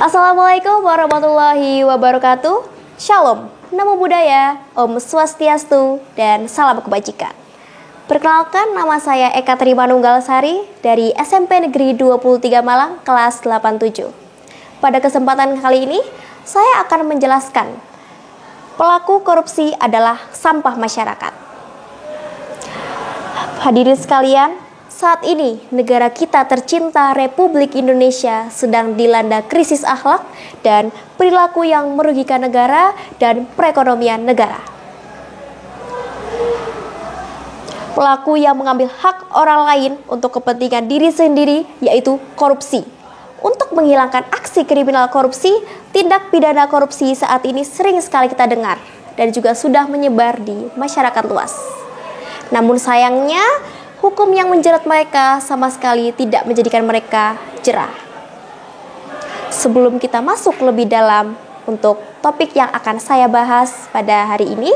Assalamualaikum warahmatullahi wabarakatuh. Shalom, Namo Buddhaya, Om Swastiastu, dan salam kebajikan. Perkenalkan, nama saya Eka Trimanunggalsari dari SMP Negeri 23 Malang, kelas 87. Pada kesempatan kali ini, saya akan menjelaskan pelaku korupsi adalah sampah masyarakat. Hadirin sekalian, saat ini negara kita tercinta Republik Indonesia sedang dilanda krisis akhlak dan perilaku yang merugikan negara dan perekonomian negara. Pelaku yang mengambil hak orang lain untuk kepentingan diri sendiri yaitu korupsi. Untuk menghilangkan aksi kriminal korupsi, tindak pidana korupsi saat ini sering sekali kita dengar dan juga sudah menyebar di masyarakat luas. Namun sayangnya, hukum yang menjerat mereka sama sekali tidak menjadikan mereka jerah. Sebelum kita masuk lebih dalam untuk topik yang akan saya bahas pada hari ini,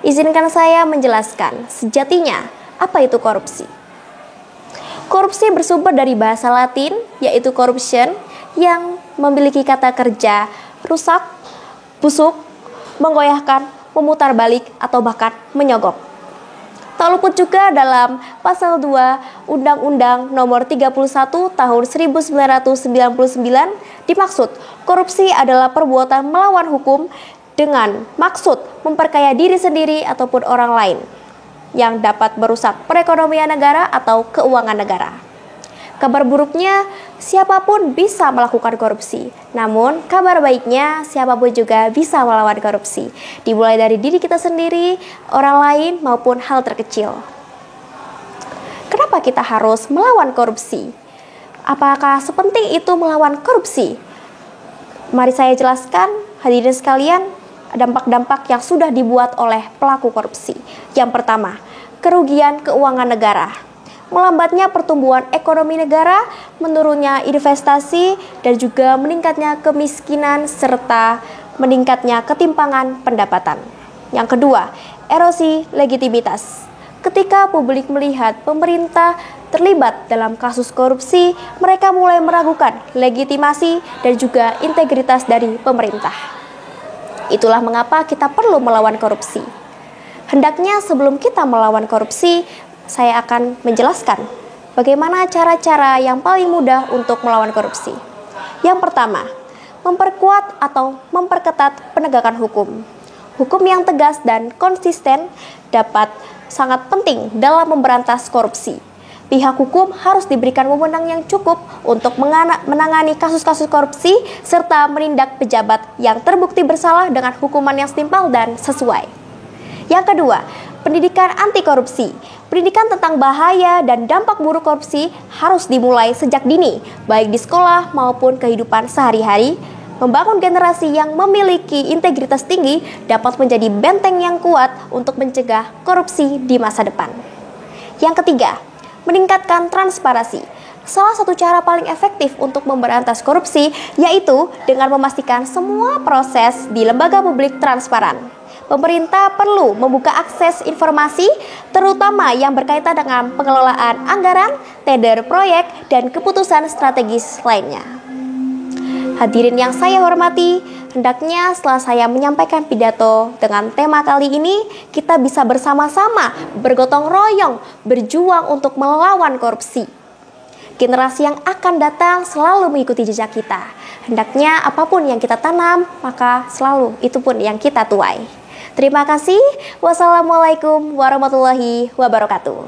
izinkan saya menjelaskan sejatinya apa itu korupsi. Korupsi bersumber dari bahasa Latin, yaitu corruption, yang memiliki kata kerja rusak, busuk, menggoyahkan, memutar balik, atau bahkan menyogok. Tak luput juga dalam pasal 2 Undang-Undang Nomor 31 Tahun 1999 dimaksud korupsi adalah perbuatan melawan hukum dengan maksud memperkaya diri sendiri ataupun orang lain yang dapat merusak perekonomian negara atau keuangan negara. Kabar buruknya, siapapun bisa melakukan korupsi. Namun, kabar baiknya, siapapun juga bisa melawan korupsi. Dimulai dari diri kita sendiri, orang lain, maupun hal terkecil. Kenapa kita harus melawan korupsi? Apakah sepenting itu melawan korupsi? Mari saya jelaskan, hadirin sekalian, dampak-dampak yang sudah dibuat oleh pelaku korupsi. Yang pertama, kerugian keuangan negara. Melambatnya pertumbuhan ekonomi negara, menurunnya investasi, dan juga meningkatnya kemiskinan serta meningkatnya ketimpangan pendapatan. Yang kedua, erosi legitimitas. Ketika publik melihat pemerintah terlibat dalam kasus korupsi, mereka mulai meragukan legitimasi dan juga integritas dari pemerintah. Itulah mengapa kita perlu melawan korupsi. Hendaknya sebelum kita melawan korupsi, saya akan menjelaskan bagaimana cara-cara yang paling mudah untuk melawan korupsi. Yang pertama, memperkuat atau memperketat penegakan hukum. Hukum yang tegas dan konsisten dapat sangat penting dalam memberantas korupsi. Pihak hukum harus diberikan wewenang yang cukup untuk menangani kasus-kasus korupsi serta menindak pejabat yang terbukti bersalah dengan hukuman yang setimpal dan sesuai. Yang kedua, pendidikan anti korupsi. Pendidikan tentang bahaya dan dampak buruk korupsi harus dimulai sejak dini, baik di sekolah maupun kehidupan sehari-hari. Membangun generasi yang memiliki integritas tinggi dapat menjadi benteng yang kuat untuk mencegah korupsi di masa depan. Yang ketiga, meningkatkan transparansi. Salah satu cara paling efektif untuk memberantas korupsi yaitu dengan memastikan semua proses di lembaga publik transparan. Pemerintah perlu membuka akses informasi, terutama yang berkaitan dengan pengelolaan anggaran, tender proyek, dan keputusan strategis lainnya. Hadirin yang saya hormati, hendaknya setelah saya menyampaikan pidato dengan tema kali ini, kita bisa bersama-sama bergotong royong, berjuang untuk melawan korupsi. Generasi yang akan datang selalu mengikuti jejak kita. Hendaknya apapun yang kita tanam, maka selalu itu pun yang kita tuai. Terima kasih. Wassalamualaikum warahmatullahi wabarakatuh.